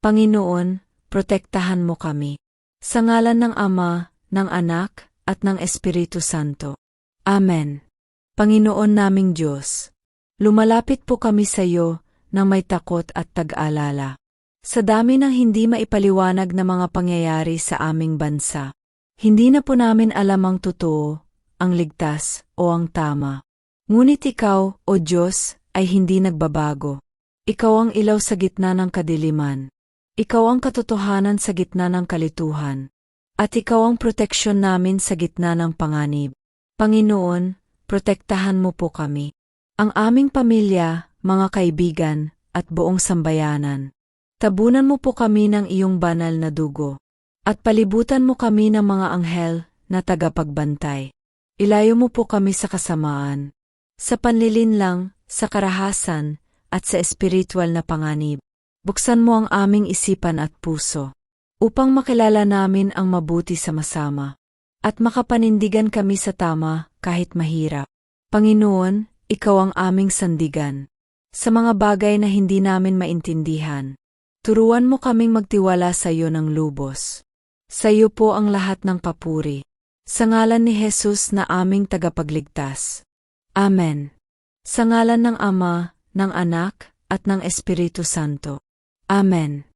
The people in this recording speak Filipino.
Panginoon, protektahan mo kami. Sa ngalan ng Ama, ng Anak, at ng Espiritu Santo. Amen. Panginoon naming Diyos, lumalapit po kami sa iyo nang may takot at tag-alala. Sa dami ng hindi maipaliwanag na mga pangyayari sa aming bansa, hindi na po namin alam ang totoo, ang ligtas, o ang tama. Ngunit ikaw, O Diyos, ay hindi nagbabago. Ikaw ang ilaw sa gitna ng kadiliman. Ikaw ang katotohanan sa gitna ng kalituhan. At ikaw ang proteksyon namin sa gitna ng panganib. Panginoon, protektahan mo po kami. Ang aming pamilya, mga kaibigan, at buong sambayanan. Tabunan mo po kami ng iyong banal na dugo. At palibutan mo kami ng mga anghel na tagapagbantay. Ilayo mo po kami sa kasamaan, sa panlilinlang, sa karahasan, at sa espiritual na panganib. Buksan mo ang aming isipan at puso, upang makilala namin ang mabuti sa masama, at makapanindigan kami sa tama kahit mahirap. Panginoon, ikaw ang aming sandigan. Sa mga bagay na hindi namin maintindihan, turuan mo kaming magtiwala sa iyo ng lubos. Sa iyo po ang lahat ng papuri. Sa ngalan ni Jesus na aming tagapagligtas. Amen. Sa ngalan ng Ama, ng Anak, at ng Espiritu Santo. Amen.